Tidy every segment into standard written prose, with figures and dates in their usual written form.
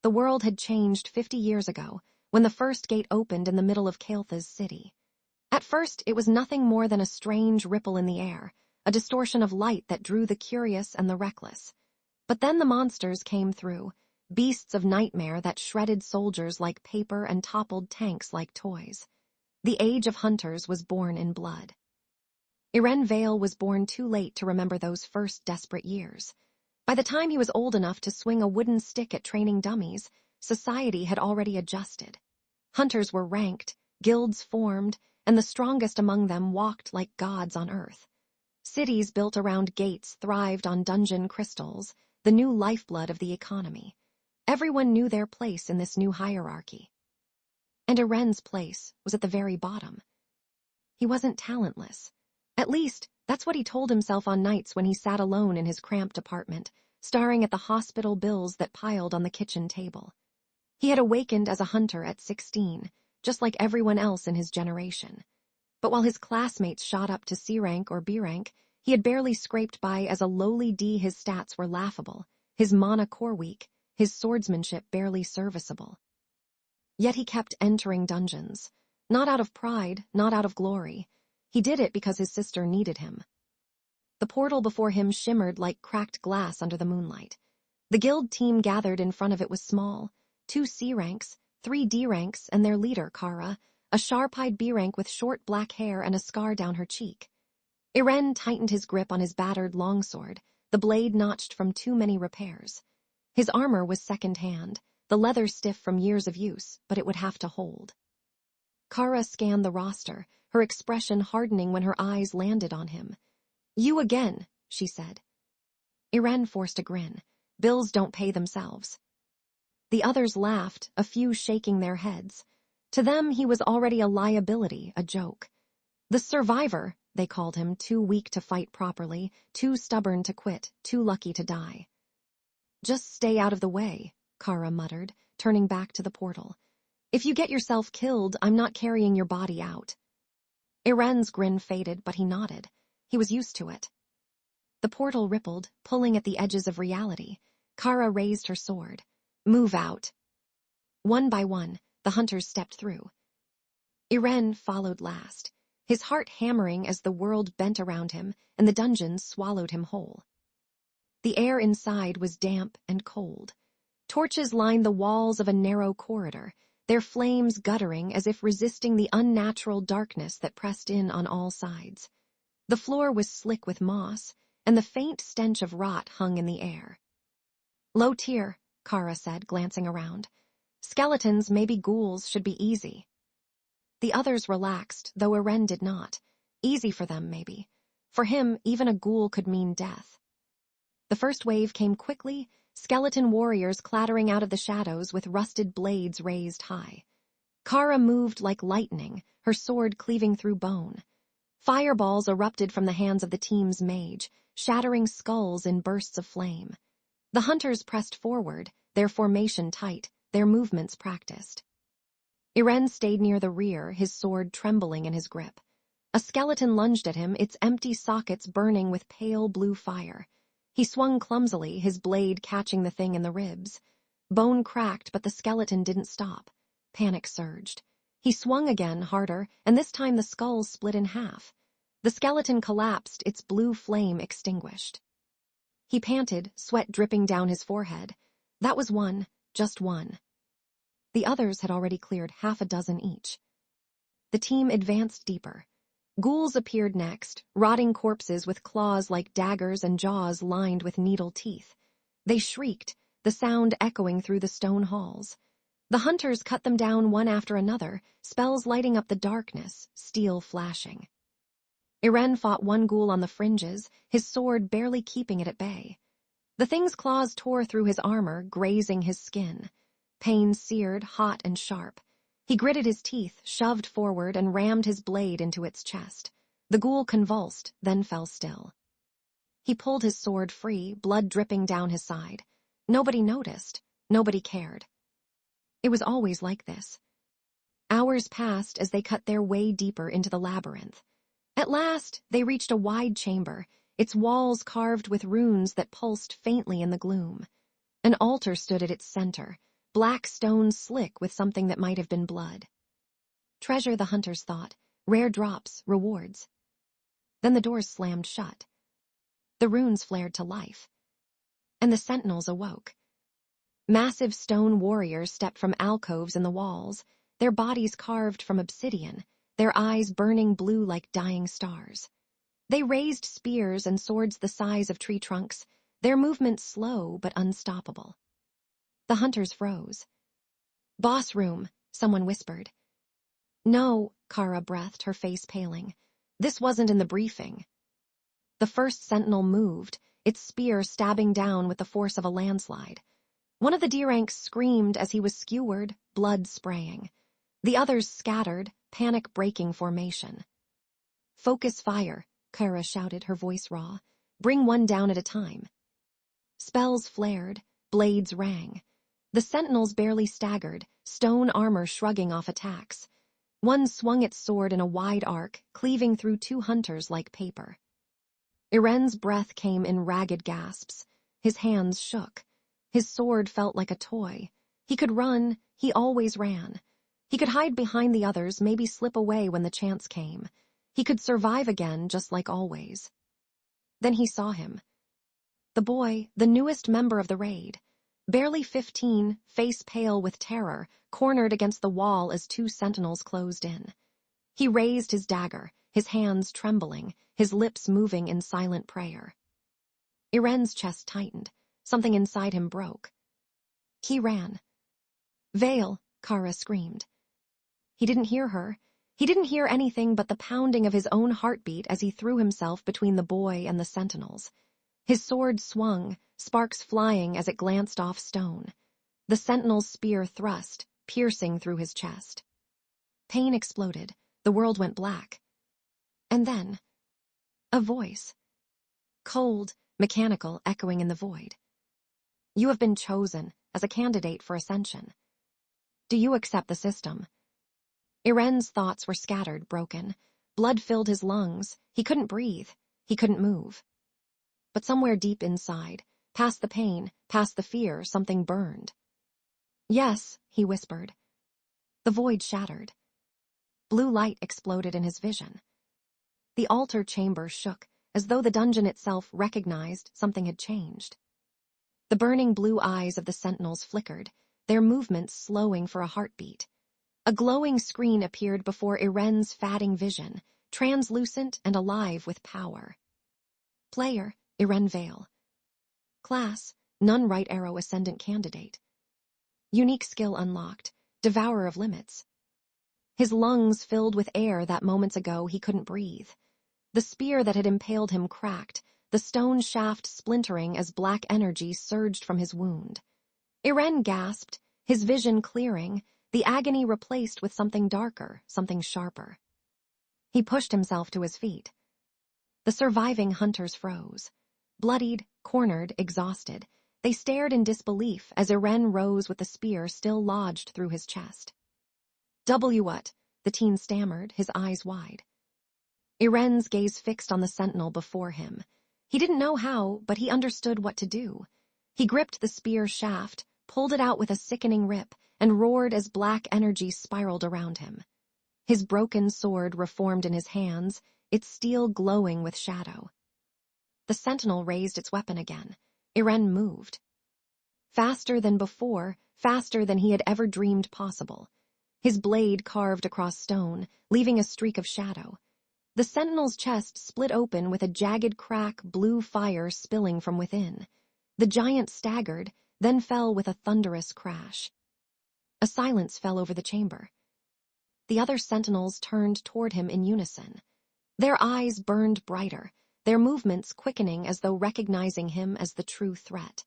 The world had changed 50 years ago, when the first gate opened in the middle of Kael'thas city. At first, it was nothing more than a strange ripple in the air, a distortion of light that drew the curious and the reckless. But then the monsters came through, beasts of nightmare that shredded soldiers like paper and toppled tanks like toys. The age of hunters was born in blood. Eren Vale was born too late to remember those first desperate years. By the time he was old enough to swing a wooden stick at training dummies, society had already adjusted. Hunters were ranked, guilds formed, and the strongest among them walked like gods on earth. Cities built around gates thrived on dungeon crystals, the new lifeblood of the economy. Everyone knew their place in this new hierarchy. And Eren's place was at the very bottom. He wasn't talentless. At least, that's what he told himself on nights when he sat alone in his cramped apartment, staring at the hospital bills that piled on the kitchen table. He had awakened as a hunter at 16, just like everyone else in his generation. But while his classmates shot up to C rank or B rank, he had barely scraped by as a lowly D. His stats were laughable, his mana core weak, his swordsmanship barely serviceable. Yet he kept entering dungeons, not out of pride, not out of glory. He did it because his sister needed him. The portal before him shimmered like cracked glass under the moonlight. The guild team gathered in front of it was small, 2 C ranks, 3 D ranks, and their leader, Kara, a sharp-eyed B rank with short black hair and a scar down her cheek. Eren tightened his grip on his battered longsword, the blade notched from too many repairs. His armor was second-hand, the leather stiff from years of use, but it would have to hold. Kara scanned the roster, her expression hardening when her eyes landed on him. "You again," she said. Eren forced a grin. Bills don't pay themselves. The others laughed, a few shaking their heads. To them, he was already a liability, a joke. The survivor, they called him, too weak to fight properly, too stubborn to quit, too lucky to die. "Just stay out of the way," Kara muttered, turning back to the portal. "If you get yourself killed, I'm not carrying your body out." Eren's grin faded, but he nodded. He was used to it. The portal rippled, pulling at the edges of reality. Kara raised her sword. "Move out." One by one, the hunters stepped through. Eren followed last, his heart hammering as the world bent around him and the dungeons swallowed him whole. The air inside was damp and cold. Torches lined the walls of a narrow corridor, their flames guttering as if resisting the unnatural darkness that pressed in on all sides. The floor was slick with moss, and the faint stench of rot hung in the air. "Low tier," Kara said, glancing around. "Skeletons, maybe ghouls, should be easy." The others relaxed, though Eren did not. Easy for them, maybe. For him, even a ghoul could mean death. The first wave came quickly, skeleton warriors clattering out of the shadows with rusted blades raised high. Kara moved like lightning, her sword cleaving through bone. Fireballs erupted from the hands of the team's mage, shattering skulls in bursts of flame. The hunters pressed forward, their formation tight, their movements practiced. Eren stayed near the rear, his sword trembling in his grip. A skeleton lunged at him, its empty sockets burning with pale blue fire. He swung clumsily, his blade catching the thing in the ribs. Bone cracked, but the skeleton didn't stop. Panic surged. He swung again, harder, and this time the skull split in half. The skeleton collapsed, its blue flame extinguished. He panted, sweat dripping down his forehead. That was one, just one. The others had already cleared half a dozen each. The team advanced deeper. Ghouls appeared next, rotting corpses with claws like daggers and jaws lined with needle teeth. They shrieked, the sound echoing through the stone halls. The hunters cut them down one after another, spells lighting up the darkness, steel flashing. Eren fought one ghoul on the fringes, his sword barely keeping it at bay. The thing's claws tore through his armor, grazing his skin. Pain seared, hot and sharp. He gritted his teeth, shoved forward, and rammed his blade into its chest. The ghoul convulsed, then fell still. He pulled his sword free, blood dripping down his side. Nobody noticed. Nobody cared. It was always like this. Hours passed as they cut their way deeper into the labyrinth. At last, they reached a wide chamber, its walls carved with runes that pulsed faintly in the gloom. An altar stood at its center, black stone slick with something that might have been blood. Treasure, the hunters thought. Rare drops, rewards. Then the doors slammed shut. The runes flared to life. And the sentinels awoke. Massive stone warriors stepped from alcoves in the walls, their bodies carved from obsidian, their eyes burning blue like dying stars. They raised spears and swords the size of tree trunks, their movements slow but unstoppable. The hunters froze. "Boss room," someone whispered. "No," Kara breathed, her face paling. "This wasn't in the briefing." The first sentinel moved, its spear stabbing down with the force of a landslide. One of the D-ranks screamed as he was skewered, blood spraying. The others scattered, panic breaking formation. "Focus fire," Kara shouted, her voice raw. "Bring one down at a time." Spells flared, blades rang. The sentinels barely staggered, stone armor shrugging off attacks. One swung its sword in a wide arc, cleaving through two hunters like paper. Eren's breath came in ragged gasps. His hands shook. His sword felt like a toy. He could run, he always ran. He could hide behind the others, maybe slip away when the chance came. He could survive again, just like always. Then he saw him. The boy, the newest member of the raid. Barely 15, face pale with terror, cornered against the wall as two sentinels closed in. He raised his dagger, his hands trembling, his lips moving in silent prayer. Eren's chest tightened. Something inside him broke. He ran. "Vale," Kara screamed. He didn't hear her. He didn't hear anything but the pounding of his own heartbeat as he threw himself between the boy and the sentinels. His sword swung, sparks flying as it glanced off stone. The sentinel's spear thrust, piercing through his chest. Pain exploded. The world went black. And then, a voice. Cold, mechanical, echoing in the void. "You have been chosen as a candidate for ascension. Do you accept the system?" Eren's thoughts were scattered, broken. Blood filled his lungs. He couldn't breathe. He couldn't move. But somewhere deep inside, past the pain, past the fear, something burned. "Yes," he whispered. The void shattered. Blue light exploded in his vision. The altar chamber shook, as though the dungeon itself recognized something had changed. The burning blue eyes of the sentinels flickered, their movements slowing for a heartbeat. A glowing screen appeared before Eren's fading vision, translucent and alive with power. Player, Eren Vale. Class, None Right Arrow Ascendant Candidate. Unique skill unlocked, Devourer of Limits. His lungs filled with air that moments ago he couldn't breathe. The spear that had impaled him cracked, the stone shaft splintering as black energy surged from his wound. Eren gasped, his vision clearing, the agony replaced with something darker, something sharper. He pushed himself to his feet. The surviving hunters froze. Bloodied, cornered, exhausted, they stared in disbelief as Eren rose with the spear still lodged through his chest. What?" the teen stammered, his eyes wide. Eren's gaze fixed on the sentinel before him. He didn't know how, but he understood what to do. He gripped the spear shaft, pulled it out with a sickening rip, and roared as black energy spiraled around him. His broken sword reformed in his hands, its steel glowing with shadow. The sentinel raised its weapon again. Eren moved. Faster than before, faster than he had ever dreamed possible. His blade carved across stone, leaving a streak of shadow. The sentinel's chest split open with a jagged crack, blue fire spilling from within. The giant staggered, then fell with a thunderous crash. A silence fell over the chamber. The other sentinels turned toward him in unison. Their eyes burned brighter, their movements quickening as though recognizing him as the true threat.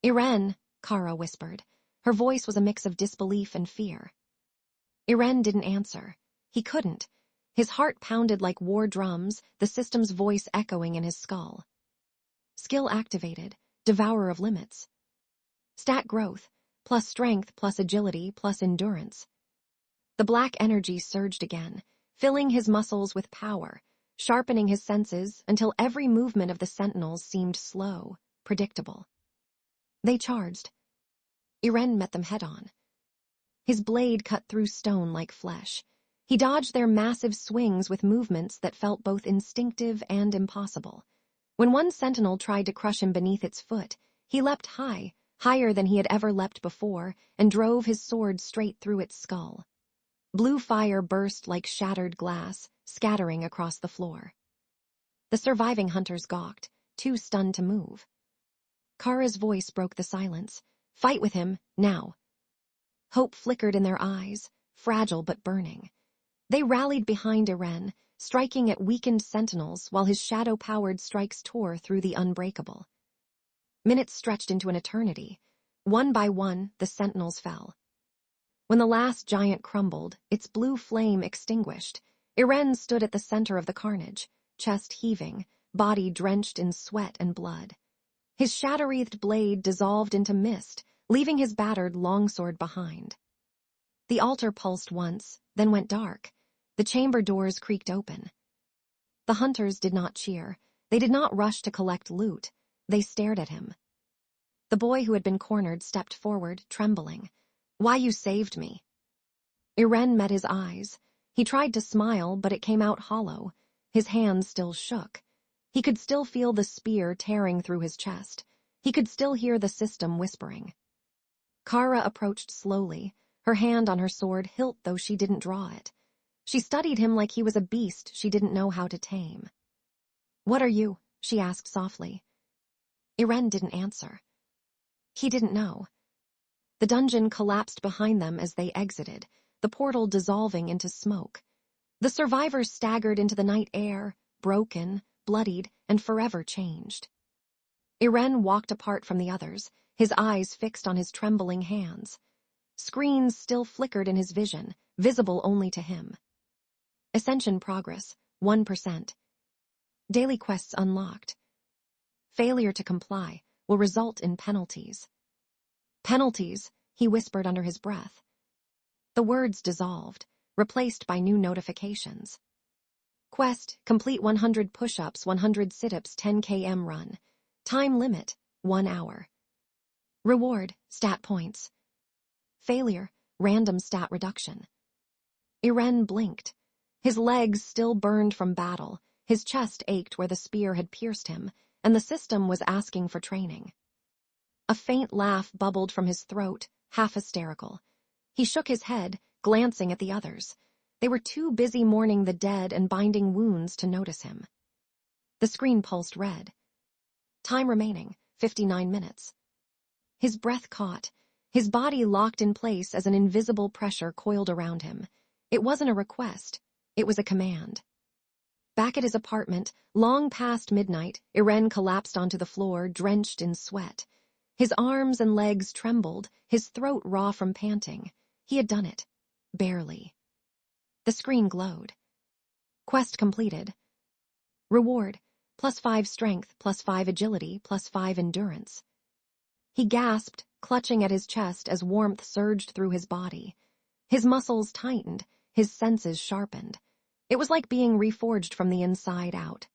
"Eren," Kara whispered. Her voice was a mix of disbelief and fear. Eren didn't answer. He couldn't. His heart pounded like war drums, the system's voice echoing in his skull. Skill activated, Devourer of Limits. Stat growth, plus strength, plus agility, plus endurance. The black energy surged again, filling his muscles with power, sharpening his senses until every movement of the sentinels seemed slow, predictable. They charged. Eren met them head-on. His blade cut through stone like flesh. He dodged their massive swings with movements that felt both instinctive and impossible. When one sentinel tried to crush him beneath its foot, he leapt high, higher than he had ever leapt before, and drove his sword straight through its skull. Blue fire burst like shattered glass, scattering across the floor. The surviving hunters gawked, too stunned to move. Kara's voice broke the silence. "Fight with him, now." Hope flickered in their eyes, fragile but burning. They rallied behind Eren, striking at weakened sentinels while his shadow-powered strikes tore through the unbreakable. Minutes stretched into an eternity. One by one, the sentinels fell. When the last giant crumbled, its blue flame extinguished, Eren stood at the center of the carnage, chest heaving, body drenched in sweat and blood. His shadow-wreathed blade dissolved into mist, leaving his battered longsword behind. The altar pulsed once, then went dark. The chamber doors creaked open. The hunters did not cheer. They did not rush to collect loot. They stared at him. The boy who had been cornered stepped forward, trembling. "Why, you saved me." Eren met his eyes. He tried to smile, but it came out hollow. His hands still shook. He could still feel the spear tearing through his chest. He could still hear the system whispering. Kara approached slowly, her hand on her sword hilt though she didn't draw it. She studied him like he was a beast she didn't know how to tame. "What are you?" she asked softly. Eren didn't answer. He didn't know. The dungeon collapsed behind them as they exited, the portal dissolving into smoke. The survivors staggered into the night air, broken, bloodied, and forever changed. Eren walked apart from the others, his eyes fixed on his trembling hands. Screens still flickered in his vision, visible only to him. Ascension progress, 1%. Daily quests unlocked. Failure to comply will result in penalties. "Penalties," he whispered under his breath. The words dissolved, replaced by new notifications. Quest, complete 100 push-ups, 100 sit-ups, 10 km run. Time limit, 1 hour. Reward, stat points. Failure, random stat reduction. Eren blinked. His legs still burned from battle, his chest ached where the spear had pierced him, and the system was asking for training. A faint laugh bubbled from his throat, half hysterical. He shook his head, glancing at the others. They were too busy mourning the dead and binding wounds to notice him. The screen pulsed red. Time remaining, 59 minutes. His breath caught. His body locked in place as an invisible pressure coiled around him. It wasn't a request. It was a command. Back at his apartment, long past midnight, Eren collapsed onto the floor, drenched in sweat. His arms and legs trembled, his throat raw from panting. He had done it. Barely. The screen glowed. Quest completed. Reward, +5 strength, +5 agility, +5 endurance. He gasped, clutching at his chest as warmth surged through his body. His muscles tightened, his senses sharpened. It was like being reforged from the inside out.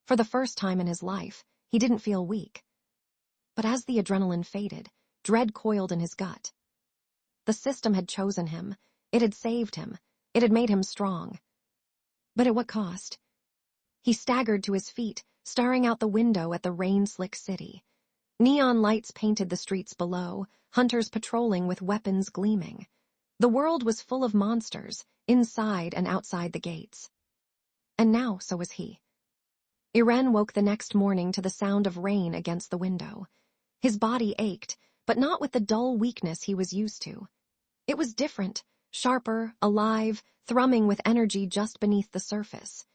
For the first time in his life, he didn't feel weak. But as the adrenaline faded, dread coiled in his gut. The system had chosen him. It had saved him. It had made him strong. But at what cost? He staggered to his feet, staring out the window at the rain-slick city. Neon lights painted the streets below, hunters patrolling with weapons gleaming. The world was full of monsters, inside and outside the gates. And now so was he. Eren woke the next morning to the sound of rain against the window. His body ached, but not with the dull weakness he was used to. It was different, sharper, alive, thrumming with energy just beneath the surface.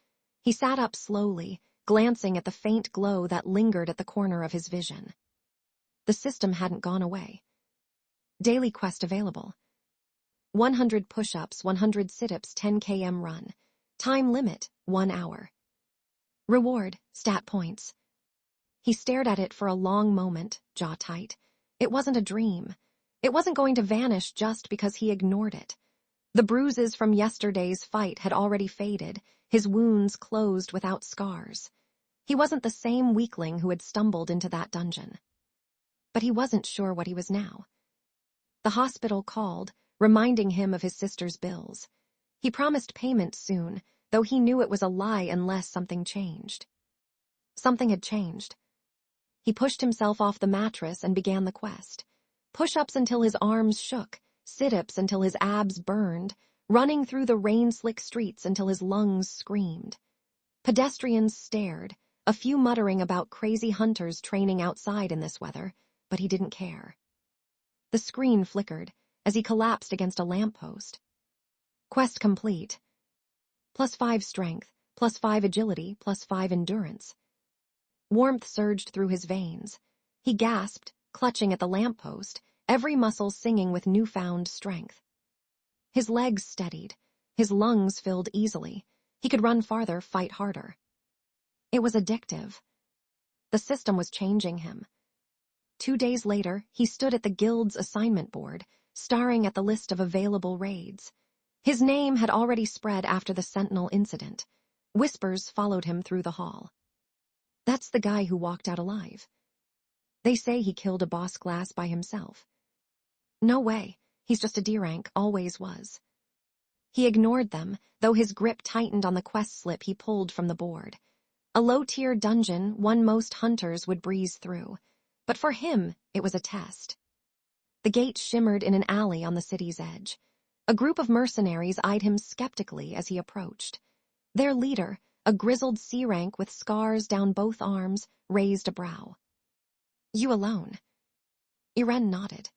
He sat up slowly, glancing at the faint glow that lingered at the corner of his vision. The system hadn't gone away. Daily quest available. 100 push-ups, 100 sit-ups, 10 km run. Time limit, 1 hour. Reward, stat points. He stared at it for a long moment, jaw tight. It wasn't a dream. It wasn't going to vanish just because he ignored it. The bruises from yesterday's fight had already faded, his wounds closed without scars. He wasn't the same weakling who had stumbled into that dungeon. But he wasn't sure what he was now. The hospital called, reminding him of his sister's bills. He promised payment soon, though he knew it was a lie unless something changed. Something had changed. He pushed himself off the mattress and began the quest. Push-ups until his arms shook, sit-ups until his abs burned, running through the rain-slick streets until his lungs screamed. Pedestrians stared, a few muttering about crazy hunters training outside in this weather, but he didn't care. The screen flickered as he collapsed against a lamppost. Quest complete. +5 strength, +5 agility, +5 endurance. Warmth surged through his veins. He gasped, clutching at the lamppost, every muscle singing with newfound strength. His legs steadied. His lungs filled easily. He could run farther, fight harder. It was addictive. The system was changing him. 2 days later, he stood at the guild's assignment board, staring at the list of available raids. His name had already spread after the Sentinel incident. Whispers followed him through the hall. That's the guy who walked out alive. They say he killed a boss class by himself. No way, he's just a D-rank, always was. He ignored them, though his grip tightened on the quest slip he pulled from the board. A low-tier dungeon one most hunters would breeze through. But for him, it was a test. The gate shimmered in an alley on the city's edge. A group of mercenaries eyed him skeptically as he approached. Their leader, a grizzled C-rank with scars down both arms, raised a brow. You alone? Eren nodded.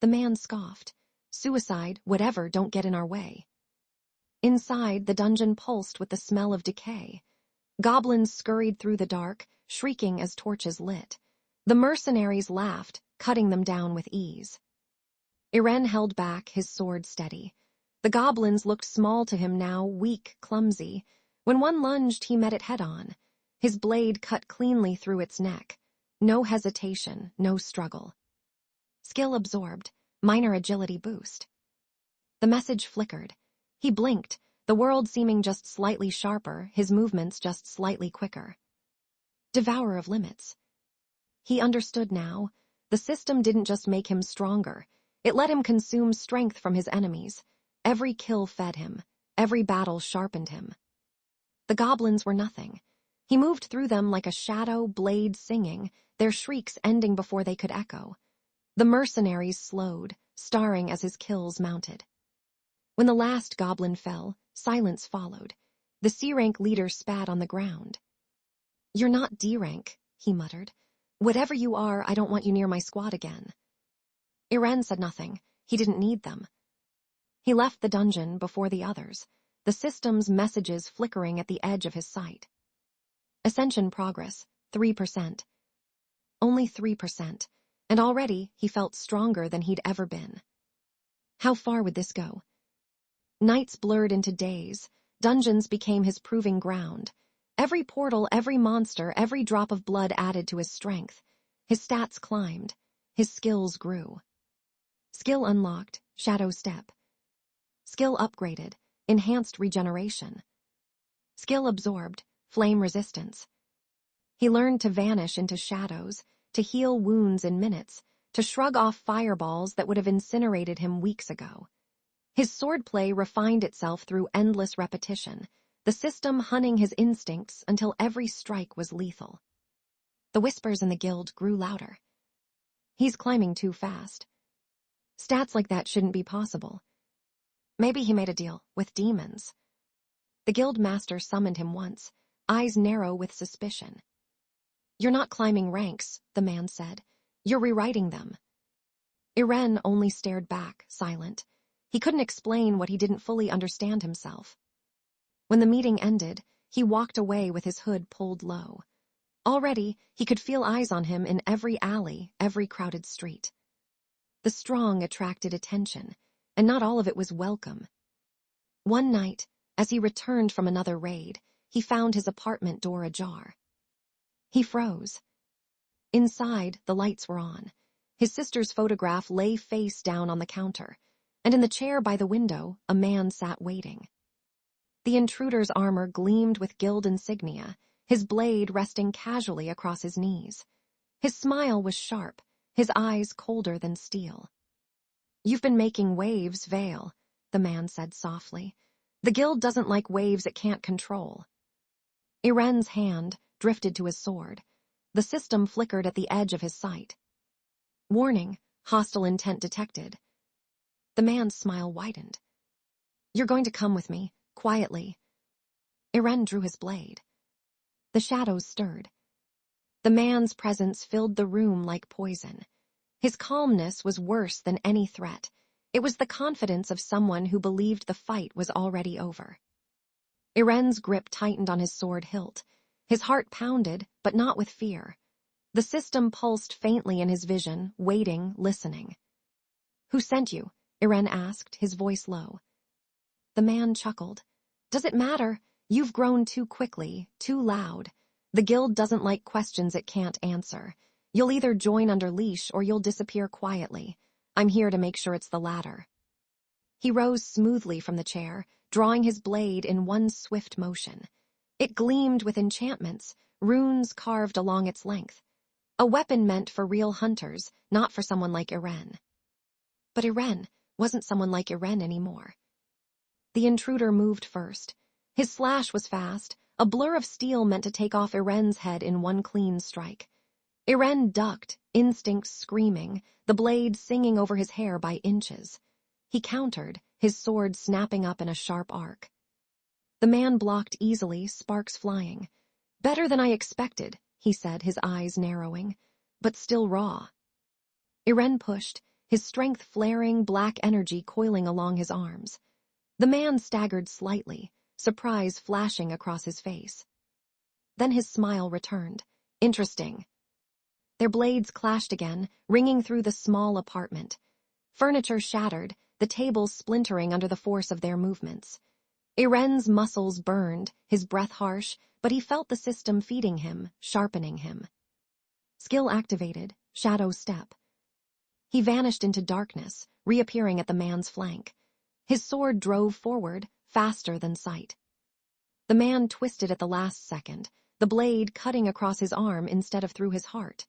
The man scoffed. Suicide, whatever, don't get in our way. Inside, the dungeon pulsed with the smell of decay. Goblins scurried through the dark, shrieking as torches lit. The mercenaries laughed, cutting them down with ease. Eren held back, his sword steady. The goblins looked small to him now, weak, clumsy. When one lunged, he met it head-on. His blade cut cleanly through its neck. No hesitation, no struggle. Skill absorbed, minor agility boost. The message flickered. He blinked, the world seeming just slightly sharper, his movements just slightly quicker. Devourer of limits. He understood now. The system didn't just make him stronger. It let him consume strength from his enemies. Every kill fed him. Every battle sharpened him. The goblins were nothing. He moved through them like a shadow, blade singing, their shrieks ending before they could echo. The mercenaries slowed, starring as his kills mounted. When the last goblin fell, silence followed. The C-rank leader spat on the ground. You're not D-rank, he muttered. Whatever you are, I don't want you near my squad again. Eren said nothing. He didn't need them. He left the dungeon before the others, the system's messages flickering at the edge of his sight. Ascension progress, 3%. Only 3%, and already he felt stronger than he'd ever been. How far would this go? Nights blurred into days. Dungeons became his proving ground. Every portal, every monster, every drop of blood added to his strength. His stats climbed. His skills grew. Skill unlocked, shadow step. Skill upgraded, enhanced regeneration. Skill absorbed, flame resistance. He learned to vanish into shadows, to heal wounds in minutes, to shrug off fireballs that would have incinerated him weeks ago. His swordplay refined itself through endless repetition, the system hunting his instincts until every strike was lethal. The whispers in the guild grew louder. He's climbing too fast. Stats like that shouldn't be possible. Maybe he made a deal with demons. The guild master summoned him once, eyes narrow with suspicion. You're not climbing ranks, the man said. You're rewriting them. Eren only stared back, silent. He couldn't explain what he didn't fully understand himself. When the meeting ended, he walked away with his hood pulled low. Already, he could feel eyes on him in every alley, every crowded street. The strong attracted attention, and not all of it was welcome. One night, as he returned from another raid, he found his apartment door ajar. He froze. Inside, the lights were on. His sister's photograph lay face down on the counter, and in the chair by the window, a man sat waiting. The intruder's armor gleamed with guild insignia, his blade resting casually across his knees. His smile was sharp, his eyes colder than steel. You've been making waves, Vale, the man said softly. The guild doesn't like waves it can't control. Eren's hand drifted to his sword. The system flickered at the edge of his sight. Warning, hostile intent detected. The man's smile widened. You're going to come with me, quietly. Eren drew his blade. The shadows stirred. The man's presence filled the room like poison. His calmness was worse than any threat. It was the confidence of someone who believed the fight was already over. Eren's grip tightened on his sword hilt. His heart pounded, but not with fear. The system pulsed faintly in his vision, waiting, listening. Who sent you? Eren asked, his voice low. The man chuckled. Does it matter? You've grown too quickly, too loud. The guild doesn't like questions it can't answer. You'll either join under leash or you'll disappear quietly. I'm here to make sure it's the latter. He rose smoothly from the chair, drawing his blade in one swift motion. It gleamed with enchantments, runes carved along its length. A weapon meant for real hunters, not for someone like Eren. But Eren wasn't someone like Eren anymore. The intruder moved first. His slash was fast, a blur of steel meant to take off Eren's head in one clean strike. Eren ducked, instinct screaming, the blade singing over his hair by inches. He countered, his sword snapping up in a sharp arc. The man blocked easily, sparks flying. Better than I expected, he said, his eyes narrowing, but still raw. Eren pushed, his strength flaring, black energy coiling along his arms. The man staggered slightly, surprise flashing across his face. Then his smile returned. Interesting. Their blades clashed again, ringing through the small apartment. Furniture shattered, the tables splintering under the force of their movements. Eren's muscles burned, his breath harsh, but he felt the system feeding him, sharpening him. Skill activated, shadow step. He vanished into darkness, reappearing at the man's flank. His sword drove forward, faster than sight. The man twisted at the last second, the blade cutting across his arm instead of through his heart.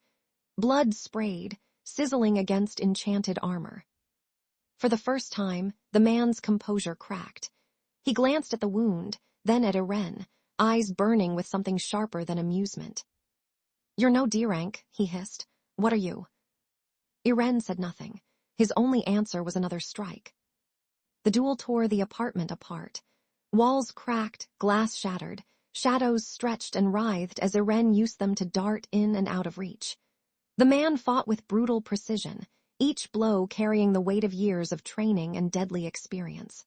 Blood sprayed, sizzling against enchanted armor. For the first time, the man's composure cracked. He glanced at the wound, then at Eren, eyes burning with something sharper than amusement. You're no D-rank, he hissed. What are you? Eren said nothing. His only answer was another strike. The duel tore the apartment apart. Walls cracked, glass shattered, shadows stretched and writhed as Eren used them to dart in and out of reach. The man fought with brutal precision, each blow carrying the weight of years of training and deadly experience.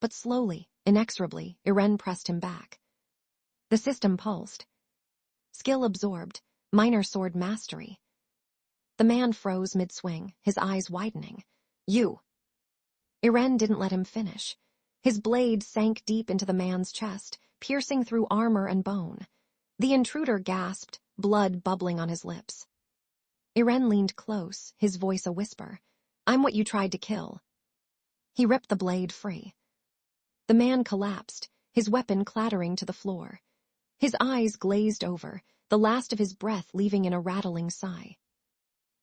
But slowly, inexorably, Eren pressed him back. The system pulsed. Skill absorbed, minor sword mastery. The man froze mid-swing, his eyes widening. You! Eren didn't let him finish. His blade sank deep into the man's chest, piercing through armor and bone. The intruder gasped, blood bubbling on his lips. Eren leaned close, his voice a whisper. I'm what you tried to kill. He ripped the blade free. The man collapsed, his weapon clattering to the floor. His eyes glazed over, the last of his breath leaving in a rattling sigh.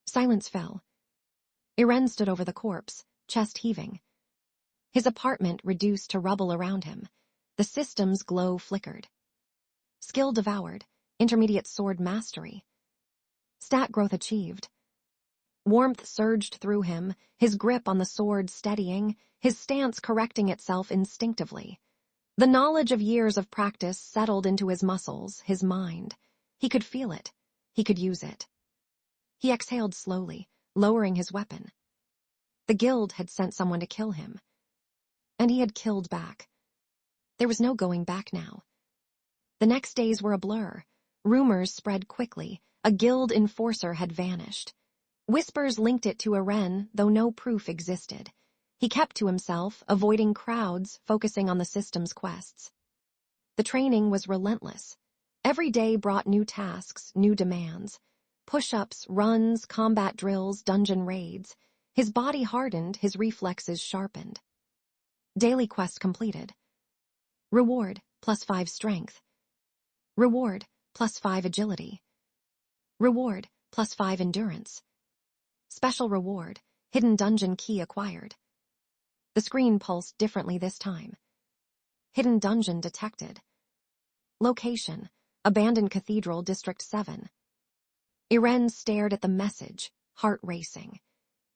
Silence fell. Eren stood over the corpse, chest heaving. His apartment reduced to rubble around him. The system's glow flickered. Skill devoured, intermediate sword mastery. Stat growth achieved. Warmth surged through him, his grip on the sword steadying, his stance correcting itself instinctively. The knowledge of years of practice settled into his muscles, his mind. He could feel it. He could use it. He exhaled slowly, lowering his weapon. The guild had sent someone to kill him. And he had killed back. There was no going back now. The next days were a blur. Rumors spread quickly. A guild enforcer had vanished. Whispers linked it to Eren, though no proof existed. He kept to himself, avoiding crowds, focusing on the system's quests. The training was relentless. Every day brought new tasks, new demands. Push-ups, runs, combat drills, dungeon raids. His body hardened, his reflexes sharpened. Daily quest completed. Reward, +5 strength. Reward, +5 agility. Reward, +5 endurance. Special reward, Hidden dungeon key acquired. The screen pulsed differently this time. Hidden dungeon detected. Location: Abandoned Cathedral, District 7. Eren stared at the message, heart racing.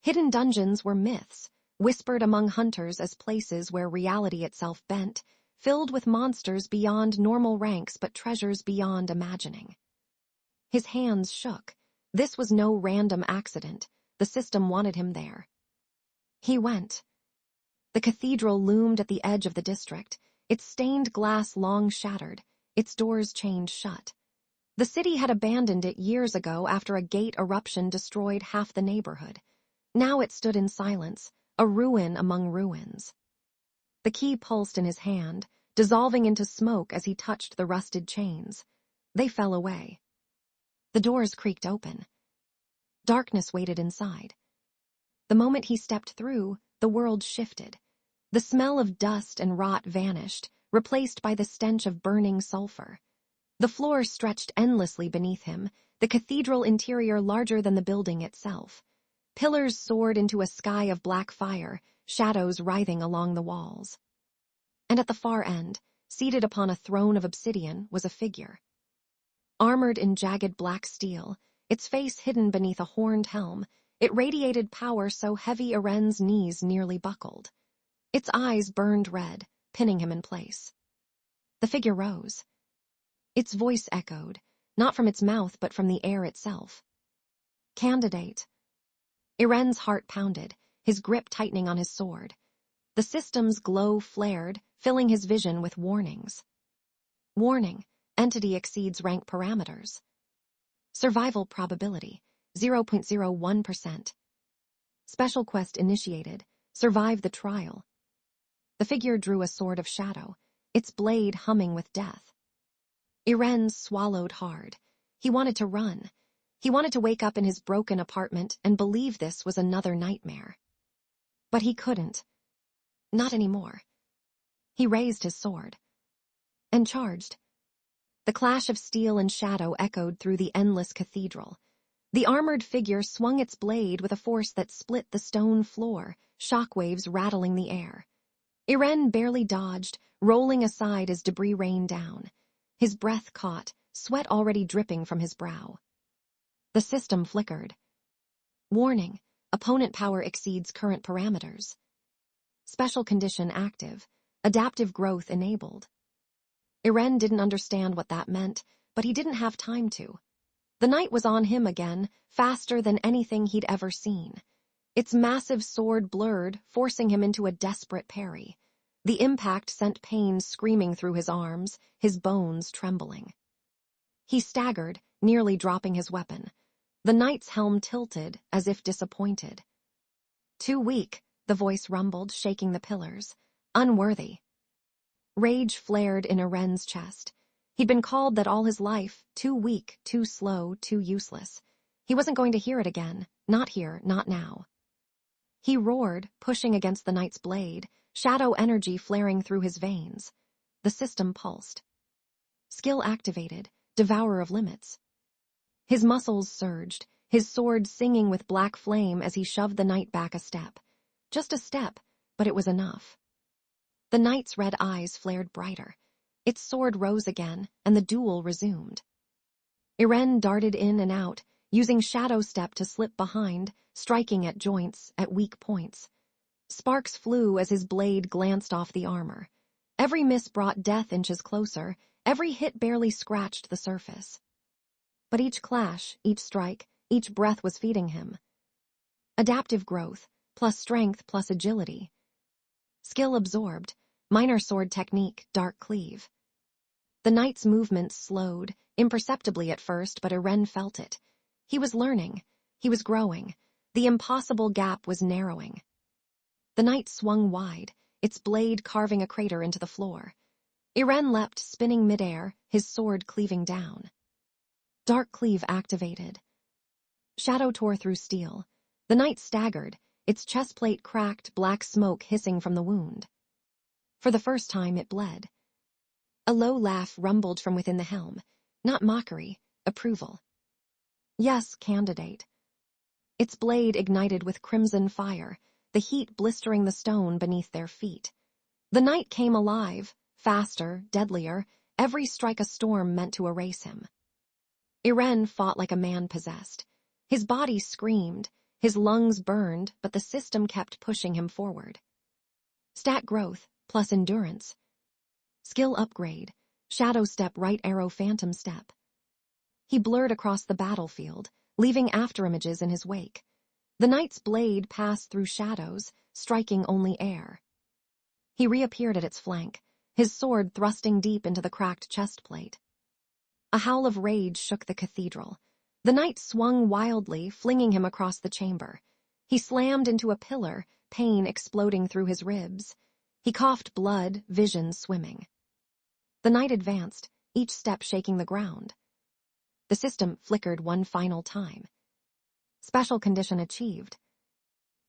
Hidden dungeons were myths, whispered among hunters as places where reality itself bent, filled with monsters beyond normal ranks but treasures beyond imagining. His hands shook. This was no random accident. The system wanted him there. He went. The cathedral loomed at the edge of the district, its stained glass long shattered, its doors chained shut. The city had abandoned it years ago after a gate eruption destroyed half the neighborhood. Now it stood in silence, a ruin among ruins. The key pulsed in his hand, dissolving into smoke as he touched the rusted chains. They fell away. The doors creaked open. Darkness waited inside. The moment he stepped through, the world shifted. The smell of dust and rot vanished, replaced by the stench of burning sulfur. The floor stretched endlessly beneath him, the cathedral interior larger than the building itself. Pillars soared into a sky of black fire, shadows writhing along the walls. And at the far end, seated upon a throne of obsidian, was a figure. Armored in jagged black steel, its face hidden beneath a horned helm, it radiated power so heavy Eren's knees nearly buckled. Its eyes burned red, pinning him in place. The figure rose. Its voice echoed, not from its mouth but from the air itself. Candidate. Eren's heart pounded, his grip tightening on his sword. The system's glow flared, filling his vision with warnings. Warning: entity exceeds rank parameters. Survival probability: 0.01%. Special quest initiated: survive the trial. The figure drew a sword of shadow, its blade humming with death. Eren swallowed hard. He wanted to run. He wanted to wake up in his broken apartment and believe this was another nightmare. But he couldn't. Not anymore. He raised his sword. And charged. The clash of steel and shadow echoed through the endless cathedral. The armored figure swung its blade with a force that split the stone floor, shockwaves rattling the air. Eren barely dodged, rolling aside as debris rained down. His breath caught, sweat already dripping from his brow. The system flickered. Warning: opponent power exceeds current parameters. Special condition active. Adaptive growth enabled. Eren didn't understand what that meant, but he didn't have time to. The night was on him again, faster than anything he'd ever seen. Its massive sword blurred, forcing him into a desperate parry. The impact sent pain screaming through his arms, his bones trembling. He staggered, nearly dropping his weapon. The knight's helm tilted, as if disappointed. Too weak, the voice rumbled, shaking the pillars. Unworthy. Rage flared in Eren's chest. He'd been called that all his life, too weak, too slow, too useless. He wasn't going to hear it again, not here, not now. He roared, pushing against the knight's blade, shadow energy flaring through his veins. The system pulsed. Skill activated, Devourer of limits. His muscles surged, his sword singing with black flame as he shoved the knight back a step. Just a step, but it was enough. The knight's red eyes flared brighter. Its sword rose again, and the duel resumed. Eren darted in and out, using shadow step to slip behind, striking at joints, at weak points. Sparks flew as his blade glanced off the armor. Every miss brought death inches closer, every hit barely scratched the surface. But each clash, each strike, each breath was feeding him. Adaptive growth, plus strength plus agility. Skill absorbed, minor sword technique, dark cleave. The knight's movements slowed, imperceptibly at first, but Eren felt it. He was learning. He was growing. The impossible gap was narrowing. The knight swung wide, its blade carving a crater into the floor. Eren leapt, spinning midair, his sword cleaving down. Dark cleave activated. Shadow tore through steel. The knight staggered, its chestplate cracked, black smoke hissing from the wound. For the first time it bled. A low laugh rumbled from within the helm. Not mockery, approval. Yes, candidate. its blade ignited with crimson fire, the heat blistering the stone beneath their feet. The knight came alive, faster, deadlier, every strike a storm meant to erase him. Eren fought like a man possessed. His body screamed, his lungs burned, but the system kept pushing him forward. Stat growth, plus endurance. Skill upgrade, shadow step right arrow phantom step. He blurred across the battlefield, leaving afterimages in his wake. The knight's blade passed through shadows, striking only air. He reappeared at its flank, his sword thrusting deep into the cracked chest plate. A howl of rage shook the cathedral. The knight swung wildly, flinging him across the chamber. He slammed into a pillar, pain exploding through his ribs. He coughed blood, vision swimming. The knight advanced, each step shaking the ground. The system flickered one final time. Special condition achieved.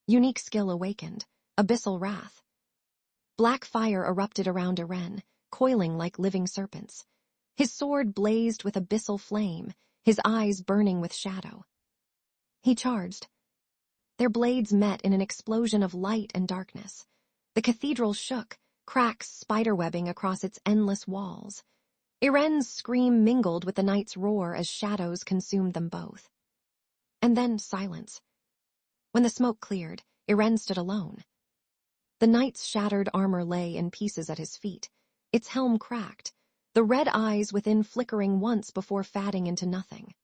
Unique skill awakened. Abyssal wrath. Black fire erupted around Eren, coiling like living serpents. His sword blazed with abyssal flame, his eyes burning with shadow. He charged. Their blades met in an explosion of light and darkness. The cathedral shook, cracks spiderwebbing across its endless walls. Eren's scream mingled with the knight's roar as shadows consumed them both. And then silence. When the smoke cleared, Eren stood alone. The knight's shattered armor lay in pieces at his feet, its helm cracked, the red eyes within flickering once before fading into nothing.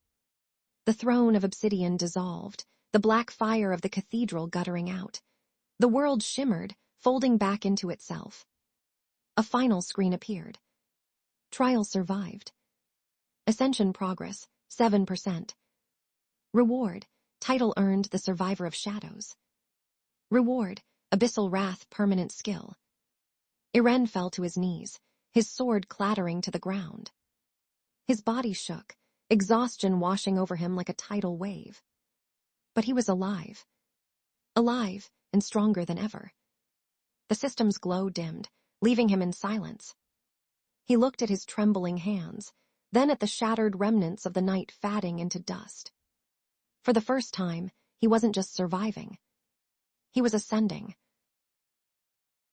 The throne of obsidian dissolved, the black fire of the cathedral guttering out. The world shimmered, folding back into itself. A final screen appeared. Trial survived. Ascension progress, 7%. Reward, title earned the Survivor of Shadows. Reward, Abyssal Wrath permanent skill. Eren fell to his knees, his sword clattering to the ground. His body shook, exhaustion washing over him like a tidal wave. But he was alive. Alive and stronger than ever. The system's glow dimmed, leaving him in silence. He looked at his trembling hands, then at the shattered remnants of the night fading into dust. For the first time, he wasn't just surviving. He was ascending,